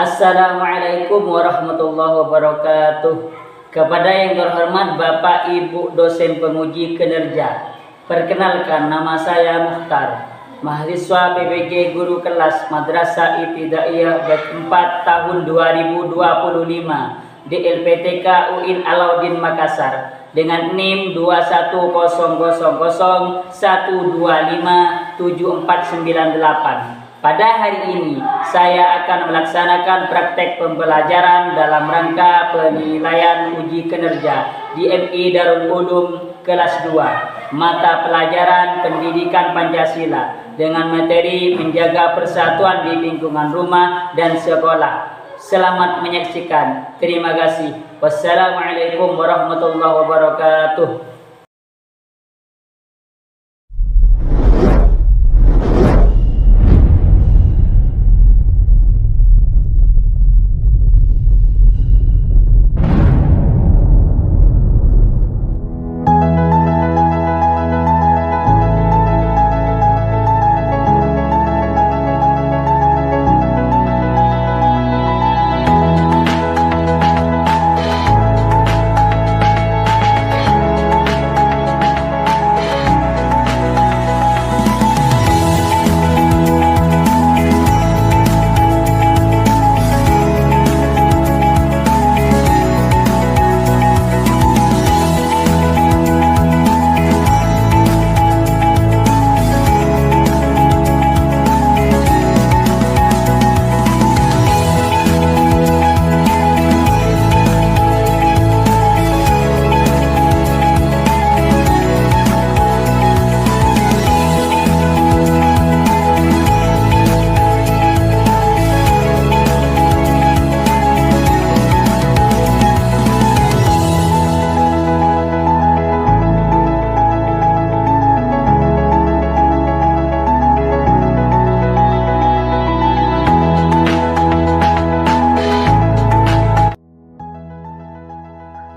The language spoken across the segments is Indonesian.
Assalamualaikum warahmatullahi wabarakatuh. Kepada yang terhormat Bapak Ibu dosen penguji kinerja, perkenalkan nama saya Mukhtar, mahasiswa PPG Guru Kelas Madrasah Ibtidaiyah Bet 4 tahun 2025 di LPTK UIN Alauddin Makassar dengan NIM 2100012574998. Pada hari ini, saya akan melaksanakan praktek pembelajaran dalam rangka penilaian uji kinerja di MI Darul Ulum kelas 2, mata pelajaran Pendidikan Pancasila dengan materi menjaga persatuan di lingkungan rumah dan sekolah. Selamat menyaksikan. Terima kasih. Wassalamualaikum warahmatullahi wabarakatuh.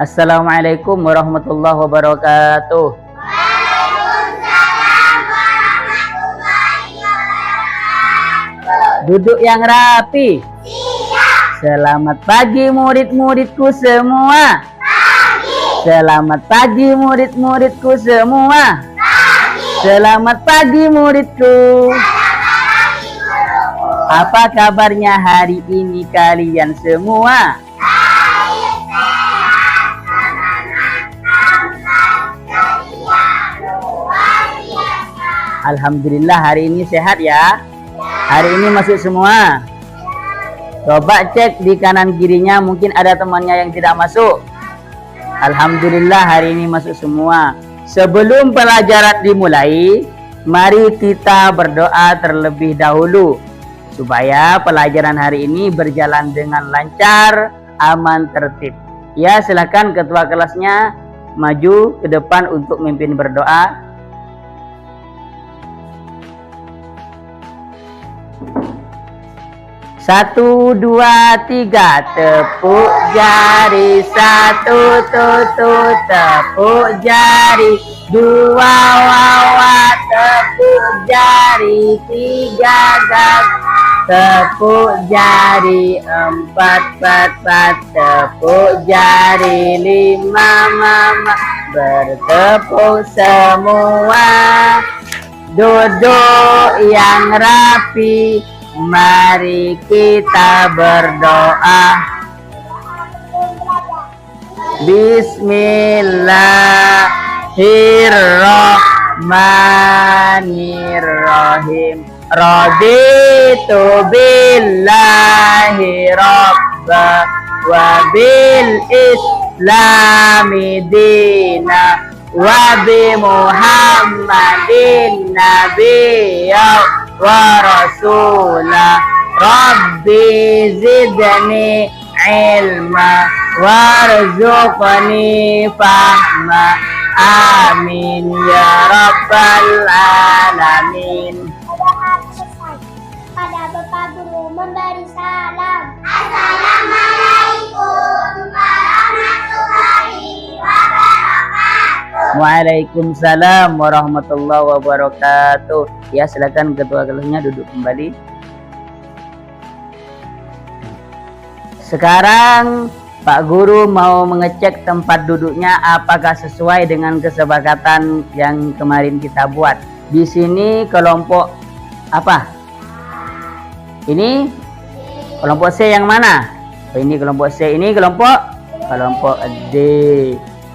Assalamualaikum warahmatullahi wabarakatuh. Waalaikumsalam warahmatullahi wabarakatuh. Duduk yang rapi. Siap. Selamat pagi murid-muridku semua. Pagi. Selamat pagi murid-muridku semua. Pagi. Selamat pagi muridku. Selamat pagi guruku. Apa kabarnya hari ini kalian semua? Baik, sehat, semangat, tampan, ceria, luar biasa. Alhamdulillah hari ini sehat ya. Hari ini masuk semua. Coba cek di kanan kirinya, mungkin ada temannya yang tidak masuk. Alhamdulillah hari ini masuk semua. Sebelum pelajaran dimulai, mari kita berdoa terlebih dahulu supaya pelajaran hari ini berjalan dengan lancar, aman, tertib. Ya, silakan ketua kelasnya maju ke depan untuk memimpin berdoa. Satu, dua, tiga, tepuk jari. Satu, tutup, tepuk jari. Dua, wawa, tepuk jari. Tiga, gas, tepuk jari. Empat, pat, tepuk jari. Lima, mama, bertepuk semua. Duduk yang rapi. Mari kita berdoa. Bismillahirrahmanirrahim. Raditu billahi rabba wa bil islami dina wa bi muhammadin nabiyya wa rasulah. Rabbi zidni ilma warzuqni fahma. Amin ya rabbal alamin. Pada Bapak Guru memberi salam. Assalamualaikum warahmatullahi wabarakatuh. Waalaikumsalam warahmatullahi wabarakatuh. Ya, silakan ketua kelasnya duduk kembali. Sekarang Pak Guru mau mengecek tempat duduknya apakah sesuai dengan kesepakatan yang kemarin kita buat. Di sini kelompok apa? Ini kelompok C yang mana? Oh, ini kelompok C, ini kelompok D.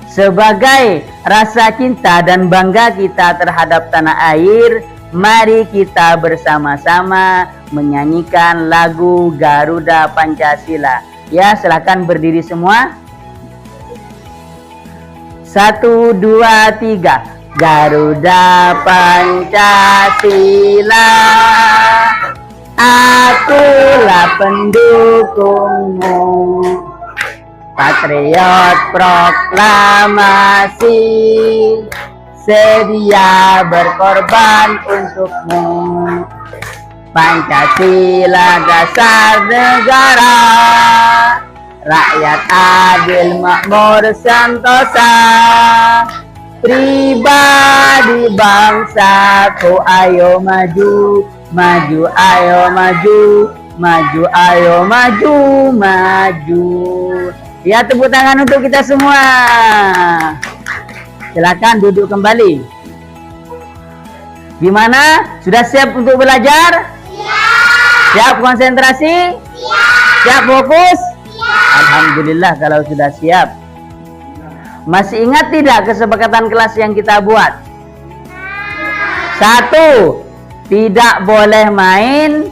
Sebagai rasa cinta dan bangga kita terhadap tanah air, mari kita bersama-sama menyanyikan lagu Garuda Pancasila. Ya, silakan berdiri semua. 1, 2, 3. Garuda Pancasila, akulah pendukungmu. Patriot proklamasi, sedia berkorban untukmu. Pancasila dasar negara, rakyat adil makmur sentosa. Pribadi bangsaku, ayo maju, maju, ayo maju, maju, ayo maju, maju. Ya, tepuk tangan untuk kita semua. Silakan duduk kembali. Gimana? Sudah siap untuk belajar? Siap konsentrasi? Siap fokus? Alhamdulillah kalau sudah siap. Masih ingat tidak kesepakatan kelas yang kita buat? 1. Tidak boleh main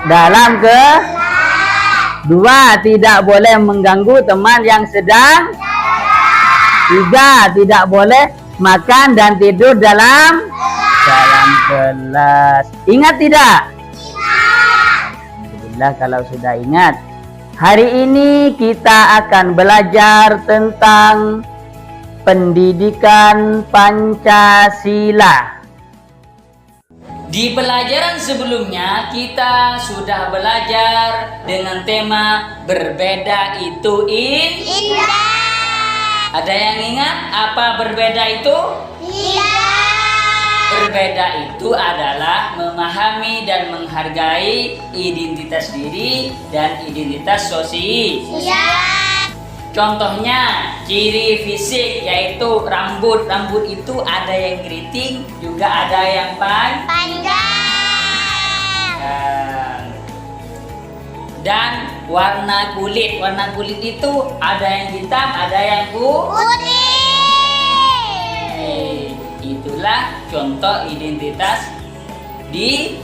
dalam 2. Tidak boleh mengganggu teman yang sedang. 3. Tidak boleh makan dan tidur dalam kelas. Ingat tidak? Alhamdulillah kalau sudah ingat. Hari ini kita akan belajar tentang pendidikan Pancasila. Di pelajaran sebelumnya kita sudah belajar dengan tema berbeda itu indah. Ada yang ingat apa berbeda itu? Berbeda itu adalah memahami dan menghargai identitas diri dan identitas sosial. Contohnya ciri fisik yaitu rambut. Rambut itu ada yang keriting, juga ada yang panjang. Dan warna kulit. Warna kulit itu ada yang hitam, ada yang putih. Itulah contoh identitas diri.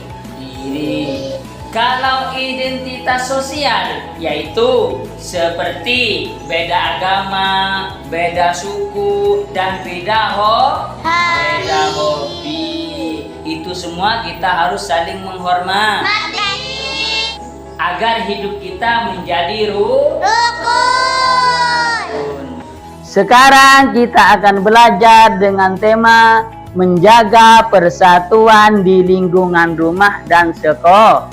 Kalau identitas sosial yaitu seperti beda agama, beda suku, dan beda hobi. Itu semua kita harus saling menghormati agar hidup kita menjadi rukun. Sekarang kita akan belajar dengan tema menjaga persatuan di lingkungan rumah dan sekolah.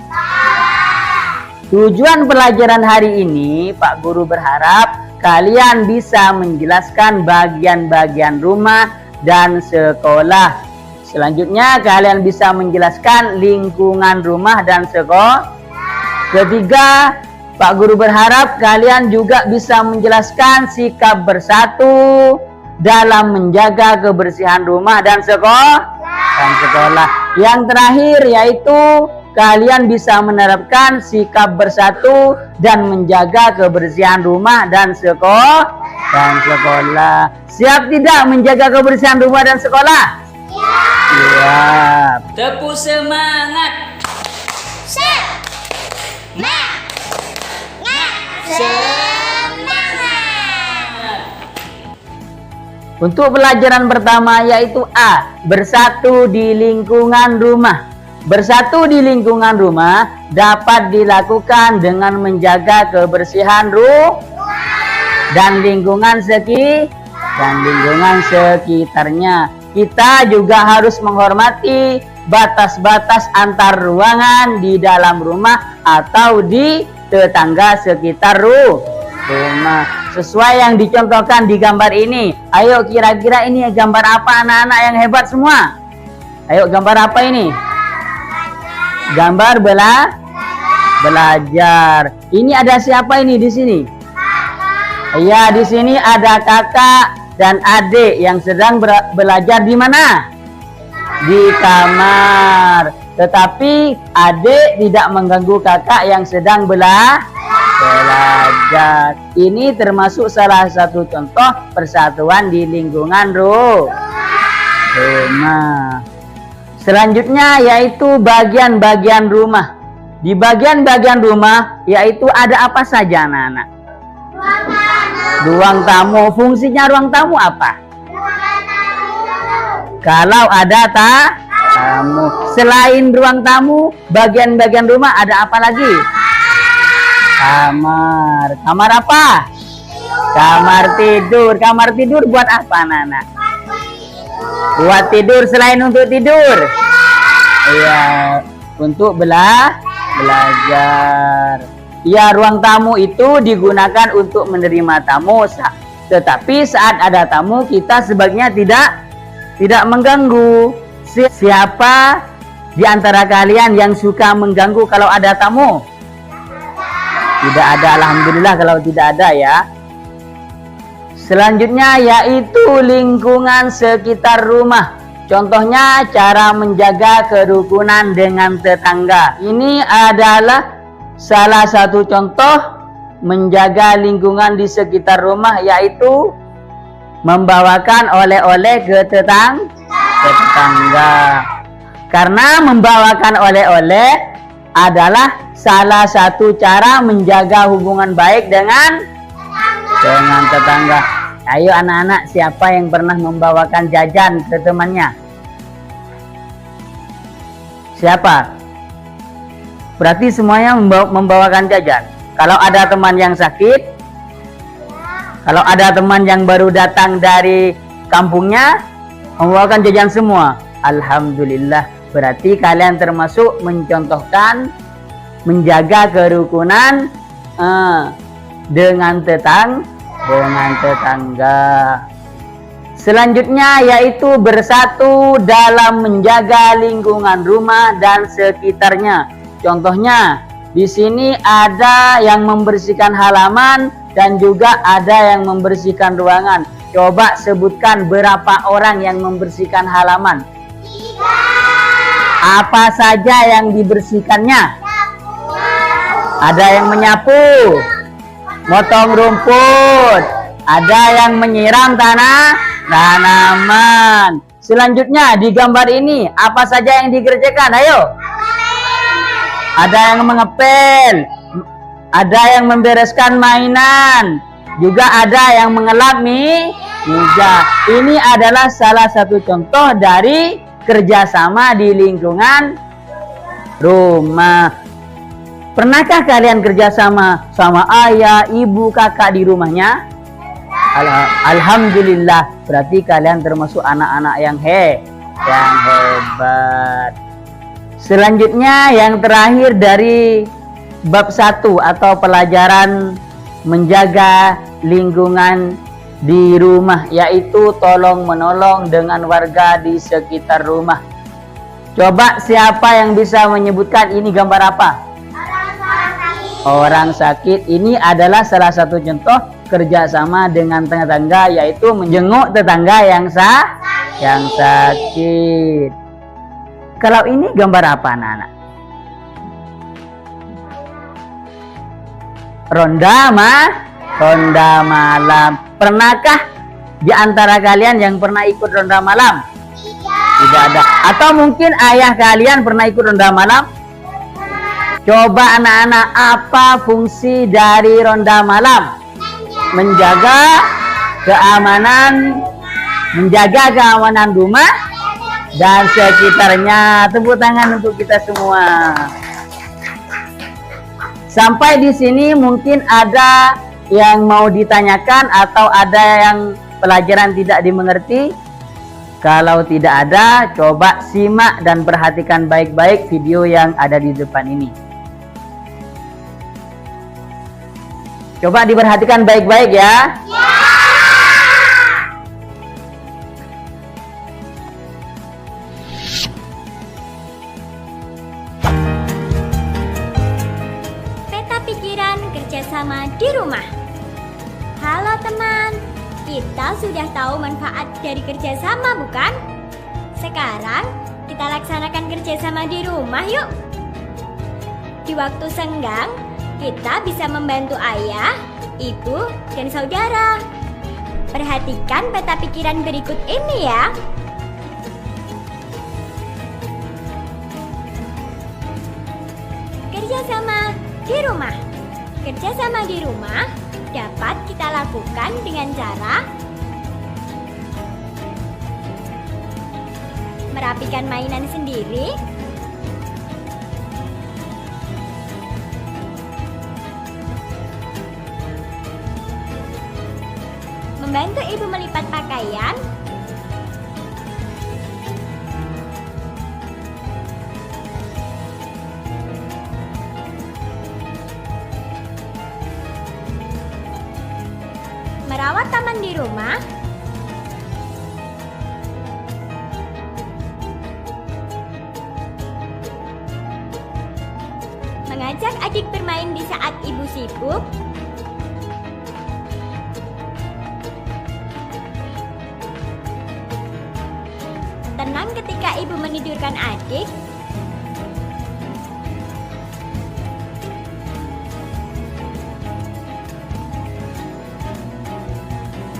Tujuan pelajaran hari ini, Pak Guru berharap kalian bisa menjelaskan bagian-bagian rumah dan sekolah. Selanjutnya kalian bisa menjelaskan lingkungan rumah dan sekolah. Ketiga, Pak Guru berharap kalian juga bisa menjelaskan sikap bersatu dalam menjaga kebersihan rumah dan sekolah. Yang terakhir yaitu kalian bisa menerapkan sikap bersatu dan menjaga kebersihan rumah dan sekolah. Siap tidak menjaga kebersihan rumah dan sekolah? Siap. Tepuk semangat. Untuk pelajaran pertama yaitu A, bersatu di lingkungan rumah. Bersatu di lingkungan rumah dapat dilakukan dengan menjaga kebersihan dan lingkungan sekitarnya. Kita juga harus menghormati batas-batas antar ruangan di dalam rumah atau di tetangga sekitar rumah. Sesuai yang dicontohkan di gambar ini. Ayo kira-kira ini gambar apa anak-anak yang hebat semua? Ayo gambar apa ini? Gambar belajar. Ini ada siapa ini di sini? Iya, di sini ada kakak dan adik yang sedang belajar di mana? Di kamar. Tetapi adik tidak mengganggu kakak yang sedang belajar. Ini termasuk salah satu contoh persatuan di lingkungan rumah. Selanjutnya yaitu bagian-bagian rumah. Di bagian-bagian rumah yaitu ada apa saja anak-anak? Ruang tamu. Fungsinya ruang tamu apa? Kalau ada tamu. Selain ruang tamu, bagian-bagian rumah ada apa lagi? Kamar. Kamar apa? Kamar tidur. Kamar tidur buat apa anak-anak? Buat tidur selain untuk tidur. Iya, untuk belajar. Ya, ruang tamu itu digunakan untuk menerima tamu. Tetapi saat ada tamu, kita sebaiknya tidak mengganggu. Siapa di antara kalian yang suka mengganggu kalau ada tamu? Tidak ada, alhamdulillah kalau tidak ada ya. Selanjutnya yaitu lingkungan sekitar rumah. Contohnya cara menjaga kerukunan dengan tetangga. Ini adalah salah satu contoh menjaga lingkungan di sekitar rumah, yaitu membawakan oleh-oleh ke tetangga. Karena membawakan oleh-oleh adalah salah satu cara menjaga hubungan baik dengan tetangga. Ayo anak-anak, siapa yang pernah membawakan jajan ke temannya? Siapa? Berarti semuanya membawakan jajan. Kalau ada teman yang sakit, kalau ada teman yang baru datang dari kampungnya, membawakan jajan semua. Alhamdulillah. Berarti kalian termasuk mencontohkan menjaga kerukunan dengan tetangga. Selanjutnya yaitu bersatu dalam menjaga lingkungan rumah dan sekitarnya. Contohnya di sini ada yang membersihkan halaman dan juga ada yang membersihkan ruangan. Coba sebutkan berapa orang yang membersihkan halaman? 3. Apa saja yang dibersihkannya? Ada yang menyapu, motong rumput, ada yang menyiram tanaman. Selanjutnya di gambar ini apa saja yang dikerjakan? Ayo. Ada yang mengepel, ada yang membereskan mainan, juga ada yang mengelap meja. Ini adalah salah satu contoh dari kerjasama di lingkungan rumah. Pernahkah kalian kerjasama sama ayah, ibu, kakak di rumahnya? Alhamdulillah, berarti kalian termasuk anak-anak yang hebat. Selanjutnya yang terakhir dari bab 1 atau pelajaran menjaga lingkungan di rumah, yaitu tolong menolong dengan warga di sekitar rumah. Coba siapa yang bisa menyebutkan ini gambar apa? Orang sakit. Ini adalah salah satu contoh kerjasama dengan tetangga, yaitu menjenguk tetangga yang sakit. Kalau ini gambar apa anak-anak? Ronda malam. Pernahkah di antara kalian yang pernah ikut ronda malam? Tidak ada. Atau mungkin ayah kalian pernah ikut ronda malam? Coba anak-anak, apa fungsi dari ronda malam? Menjaga keamanan rumah dan sekitarnya. Tepuk tangan untuk kita semua. Sampai di sini mungkin ada yang mau ditanyakan atau ada yang pelajaran tidak dimengerti. Kalau tidak ada, coba simak dan perhatikan baik-baik video yang ada di depan ini. Coba diperhatikan baik-baik ya. kerjasama di rumah. Halo teman, kita sudah tahu manfaat dari kerjasama bukan? Sekarang kita laksanakan kerjasama di rumah yuk. Di waktu senggang, kita bisa membantu ayah, ibu, dan saudara. Perhatikan peta pikiran berikut ini ya. Kerjasama di rumah. Kerjasama di rumah dapat kita lakukan dengan cara merapikan mainan sendiri, membantu ibu melipat pakaian, merawat taman di rumah, mengajak adik bermain di saat ibu sibuk, tenang ketika ibu menidurkan adik,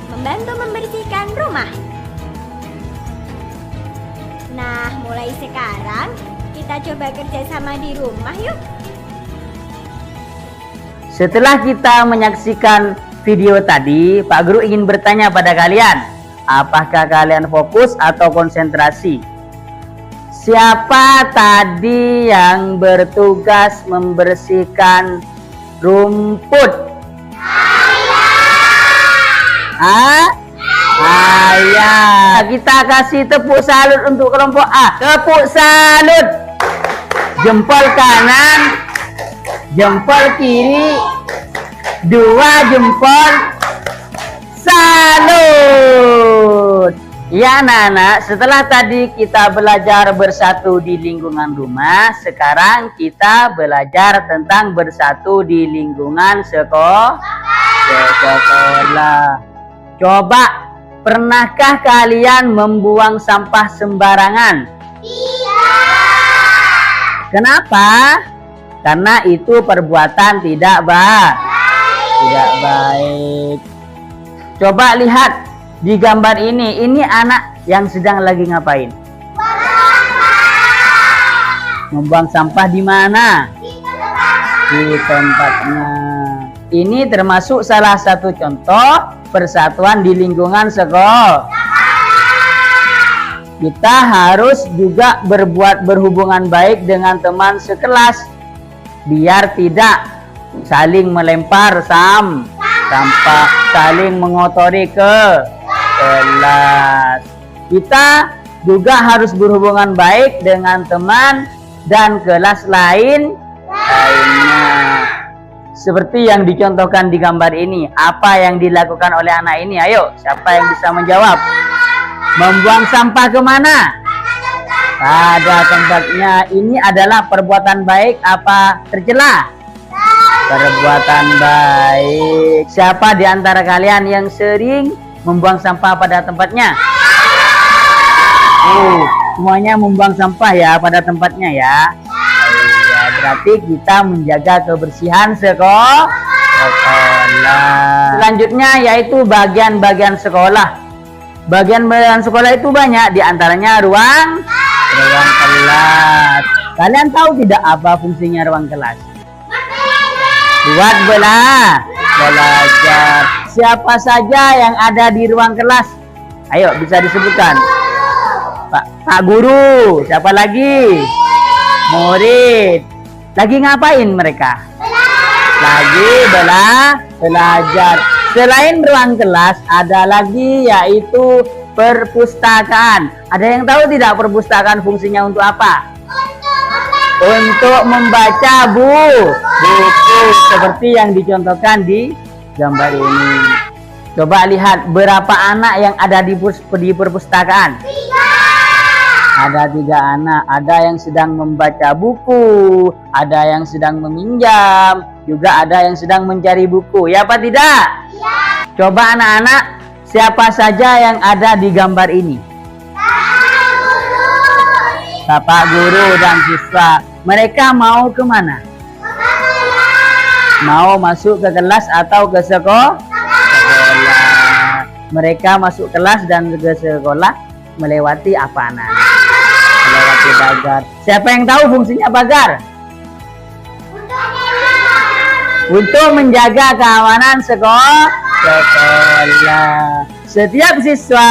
membantu membersihkan rumah. Nah, mulai sekarang kita coba kerjasama di rumah yuk. Setelah kita menyaksikan video tadi, Pak Guru ingin bertanya pada kalian, apakah kalian fokus atau konsentrasi? Siapa tadi yang bertugas membersihkan rumput? Ayah. Kita kasih tepuk salut untuk kelompok A. Tepuk salut. Jempol kanan, jempol kiri, 2 jempol. Salut. Ya anak-anak, setelah tadi kita belajar bersatu di lingkungan rumah, sekarang kita belajar tentang bersatu di lingkungan sekolah. Coba, pernahkah kalian membuang sampah sembarangan? Tidak. Kenapa? Karena itu perbuatan tidak baik. Tidak baik. Coba lihat di gambar ini. Ini anak yang sedang lagi ngapain? Membuang sampah di mana? Di tempatnya. Ini termasuk salah satu contoh persatuan di lingkungan sekolah. Kita harus juga berhubungan baik dengan teman sekelas biar tidak saling melempar sampah, saling mengotori ke kelas. Kita juga harus berhubungan baik dengan teman dan kelas lainnya. Seperti yang dicontohkan di gambar ini. Apa yang dilakukan oleh anak ini? Ayo, siapa yang bisa menjawab? Membuang sampah kemana? Pada tempatnya. Ini adalah perbuatan baik apa tercela? Perbuatan baik. Siapa di antara kalian yang sering membuang sampah pada tempatnya? Semuanya membuang sampah ya pada tempatnya ya. Berarti kita menjaga kebersihan sekolah. Selanjutnya yaitu bagian-bagian sekolah. Bagian-bagian sekolah itu banyak, diantaranya ruang kelas. Kalian tahu tidak apa fungsinya ruang kelas? Buat belajar. Siapa saja yang ada di ruang kelas? Ayo, bisa disebutkan. Pak Guru. Siapa lagi? Murid. Lagi ngapain mereka? Lagi belajar. Selain ruang kelas, ada lagi yaitu perpustakaan. Ada yang tahu tidak perpustakaan fungsinya untuk apa? Untuk membaca buku seperti yang dicontohkan di gambar ini. Coba lihat berapa anak yang ada di perpustakaan. Ada 3 anak, ada yang sedang membaca buku, ada yang sedang meminjam, Juga ada yang sedang mencari buku. Ya apa tidak? Ya. Coba anak-anak, siapa saja yang ada di gambar ini? Bapak guru dan siswa. Mereka mau kemana? Mau masuk ke kelas atau ke sekolah? Mereka masuk kelas dan ke sekolah melewati apa anak? Melewati pagar. Siapa yang tahu fungsinya pagar? Untuk menjaga keamanan sekolah. Setiap siswa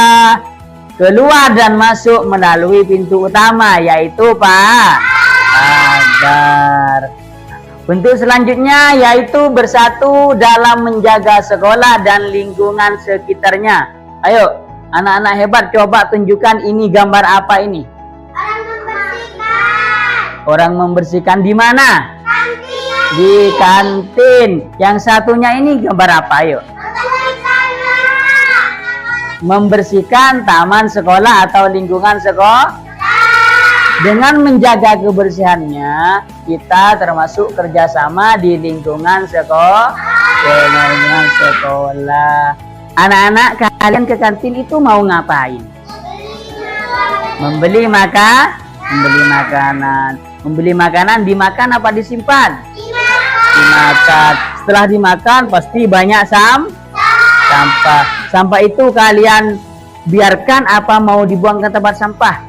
keluar dan masuk melalui pintu utama, yaitu pagar. Bentuk selanjutnya yaitu bersatu dalam menjaga sekolah dan lingkungan sekitarnya. Ayo, anak-anak hebat, coba tunjukkan ini gambar apa ini? Orang membersihkan. Orang membersihkan di mana? Kantin. Di kantin. Yang satunya ini gambar apa? Ayo. Membersihkan taman sekolah atau lingkungan sekolah. Dengan menjaga kebersihannya, kita termasuk kerjasama di lingkungan sekolah. Anak-anak, kalian ke kantin itu mau ngapain? Membeli makanan. Membeli makanan dimakan apa disimpan? Dimakan. Setelah dimakan pasti banyak sampah. Sampah itu kalian biarkan apa mau dibuang ke tempat sampah?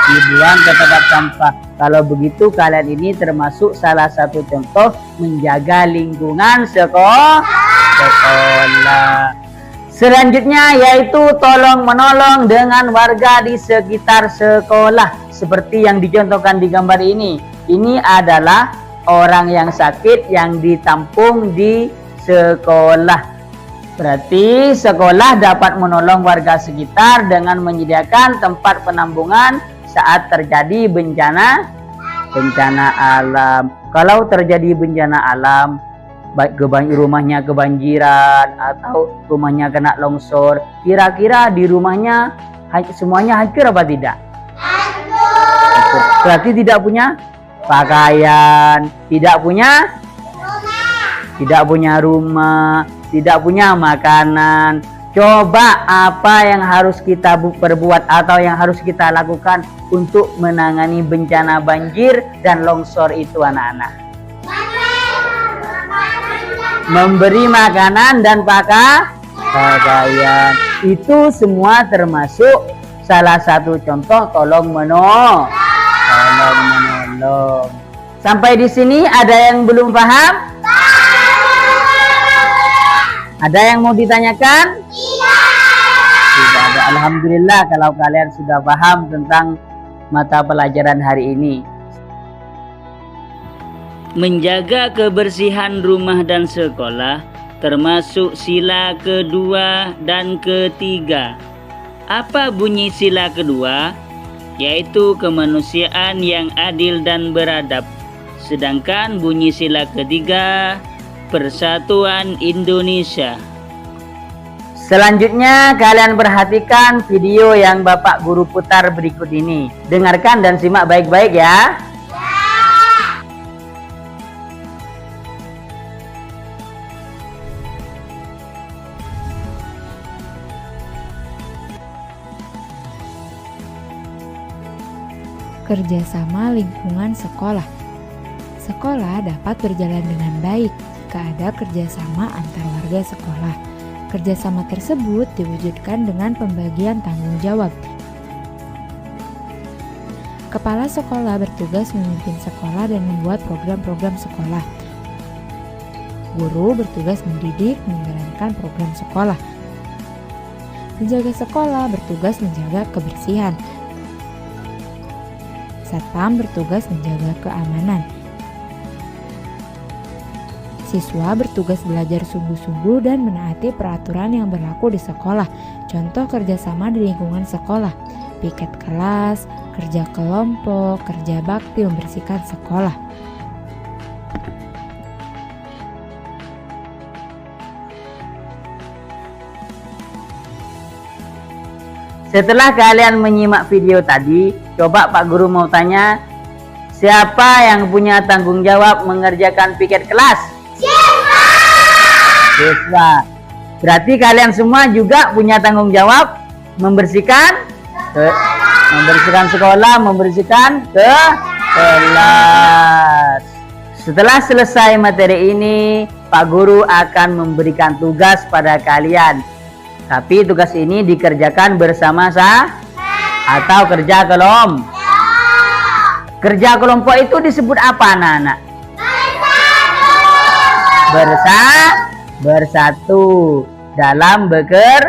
Dibuang ke tempat sampah. Kalau begitu kalian ini termasuk salah satu contoh menjaga lingkungan sekolah. Selanjutnya yaitu tolong menolong dengan warga di sekitar sekolah. Seperti yang dicontohkan di gambar ini. Ini adalah orang yang sakit yang ditampung di sekolah. Berarti sekolah dapat menolong warga sekitar dengan menyediakan tempat penampungan saat terjadi bencana alam. Kalau terjadi bencana alam, baik rumahnya kebanjiran atau rumahnya kena longsor, kira-kira di rumahnya semuanya hancur apa tidak? Hancur. Berarti tidak punya pakaian, tidak punya rumah, tidak punya makanan. Coba apa yang harus kita perbuat atau yang harus kita lakukan untuk menangani bencana banjir dan longsor itu anak-anak? Memberi makanan dan pakaian. Itu semua termasuk salah satu contoh tolong menolong. Sampai di sini ada yang belum paham? Ada yang mau ditanyakan? Tidak ada. Alhamdulillah kalau kalian sudah paham tentang mata pelajaran hari ini. Menjaga kebersihan rumah dan sekolah termasuk sila kedua dan ketiga. Apa bunyi sila kedua? Yaitu kemanusiaan yang adil dan beradab. Sedangkan bunyi sila ketiga, Persatuan Indonesia. Selanjutnya kalian perhatikan video yang Bapak Guru putar berikut ini. Dengarkan dan simak baik-baik ya. Kerjasama lingkungan sekolah. Sekolah dapat berjalan dengan baik jika ada kerjasama antar warga sekolah. Kerjasama tersebut diwujudkan dengan pembagian tanggung jawab. Kepala sekolah bertugas memimpin sekolah dan membuat program-program sekolah. Guru bertugas mendidik, menjalankan program sekolah. Penjaga sekolah bertugas menjaga kebersihan. Satpam bertugas menjaga keamanan. Siswa bertugas belajar sungguh-sungguh dan menaati peraturan yang berlaku di sekolah. Contoh kerjasama di lingkungan sekolah: piket kelas, kerja kelompok, kerja bakti membersihkan sekolah. Setelah kalian menyimak video tadi, coba Pak Guru mau tanya, Siapa yang punya tanggung jawab mengerjakan piket kelas? Siswa. Berarti kalian semua juga punya tanggung jawab membersihkan sekolah, membersihkan kelas. Setelah selesai materi ini, Pak Guru akan memberikan tugas pada kalian. Tapi tugas ini dikerjakan bersama atau kerja kelompok. Kerja kelompok itu disebut apa, anak-anak? Bersatu dalam bekerja.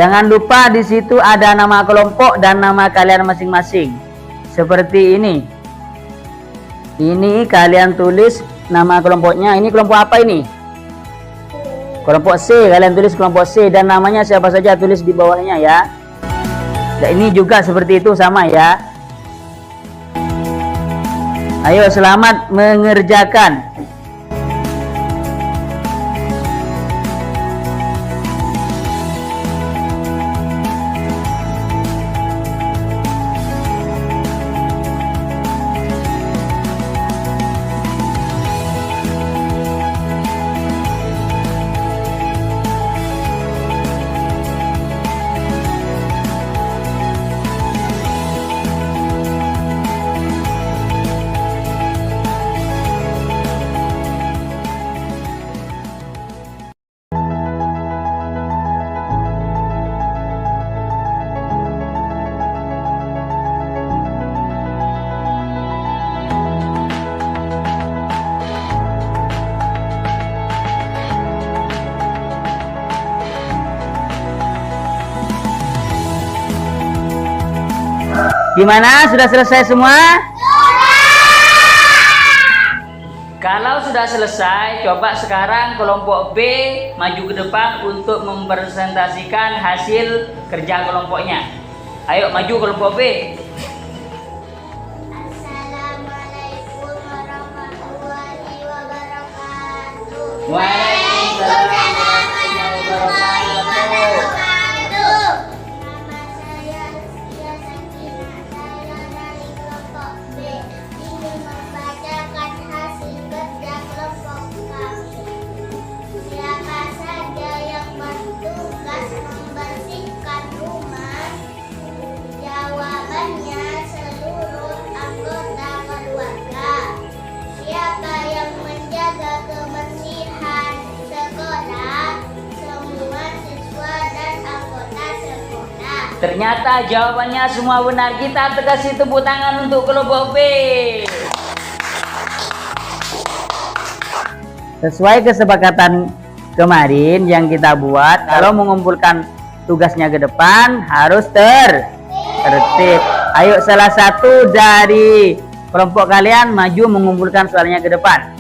Jangan lupa di situ ada nama kelompok dan nama kalian masing-masing. Seperti ini. Ini kalian tulis nama kelompoknya. Ini kelompok apa ini? Kelompok C. Kalian tulis kelompok C dan namanya siapa saja tulis di bawahnya ya. Dan ini juga seperti itu sama ya. Ayo selamat mengerjakan. Gimana? Sudah selesai semua? Kalau sudah selesai, coba sekarang kelompok B maju ke depan untuk mempresentasikan hasil kerja kelompoknya. Ayo maju kelompok B. Assalamualaikum warahmatullahi wabarakatuh. Waalaikumsalam warahmatullahi wabarakatuh. Nama saya Sia Sakinah, saya dari kelompok B. Ingin membacakan hasil kerja kelompok kami. Siapa saja yang bertugas membersihkan rumah? Jawabannya seluruh anggota keluarga. Siapa yang menjaga kebersihan sekolah? Semua siswa dan anggota sekolah. Ternyata jawabannya semua benar. Kita kasih tepuk tangan untuk kelompok B. Sesuai kesepakatan kemarin yang kita buat, kalau mengumpulkan tugasnya ke depan harus tertib. Ayo salah satu dari kelompok kalian maju mengumpulkan soalnya ke depan.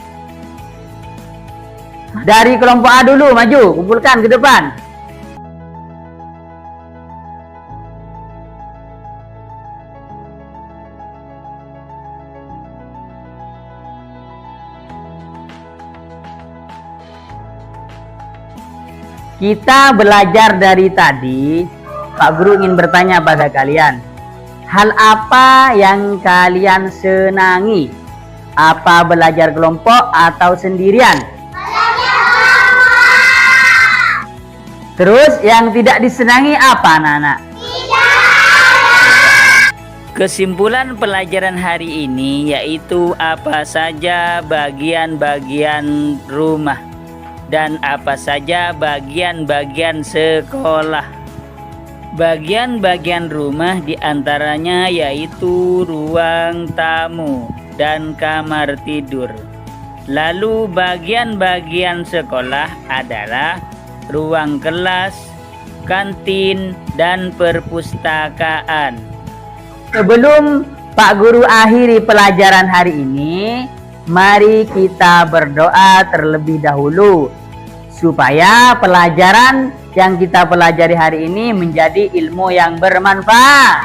Dari kelompok A dulu maju, kumpulkan ke depan. Kita belajar dari tadi, Pak Guru ingin bertanya pada kalian. Hal apa yang kalian senangi? Apa belajar kelompok atau sendirian? Terus yang tidak disenangi apa, anak-anak? Kesimpulan pelajaran hari ini yaitu apa saja bagian-bagian rumah dan apa saja bagian-bagian sekolah. Bagian-bagian rumah diantaranya yaitu ruang tamu dan kamar tidur. Lalu bagian-bagian sekolah adalah ruang kelas, kantin, dan perpustakaan. Sebelum Pak Guru akhiri pelajaran hari ini, Mari kita berdoa terlebih dahulu supaya pelajaran yang kita pelajari hari ini menjadi ilmu yang bermanfaat.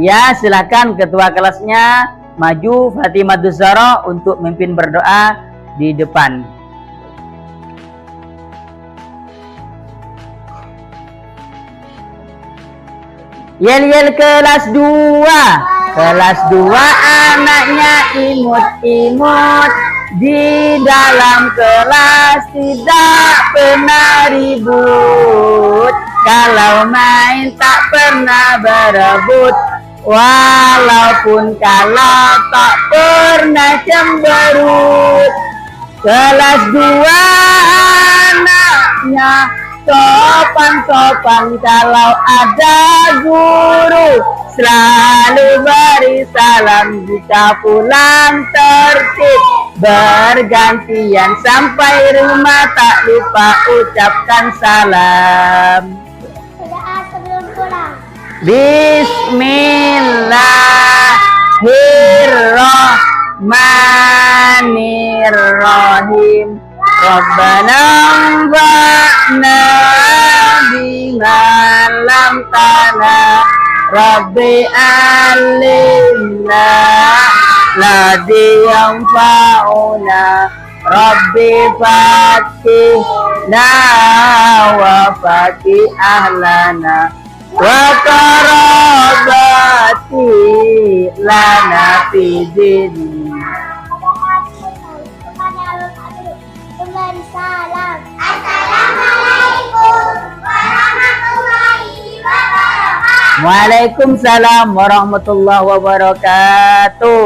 Ya, silakan ketua kelasnya maju, Fatimah Zahra, untuk memimpin berdoa di depan. Yel kelas 2. Kelas 2 anaknya imut-imut, di dalam kelas tidak pernah ribut. Kalau main tak pernah berebut, walaupun kalau tak pernah cemberut. Kelas 2 anaknya sopan-sopan, kalau ada guru selalu beri salam. Jika pulang tertib bergantian, sampai rumah tak lupa ucapkan salam. Doa sebelum pulang. Bismillahirrahmanirrahim. Rabbana anfa'na bima 'allamtana, Rabbi alimna ladzi yanfa'una, Rabbi faqihna wa faqih ahlana wa qarabati lana fi dini. Memberi salam. Assalamualaikum warahmatullahi wabarakatuh. Waalaikumsalam warahmatullahi wabarakatuh.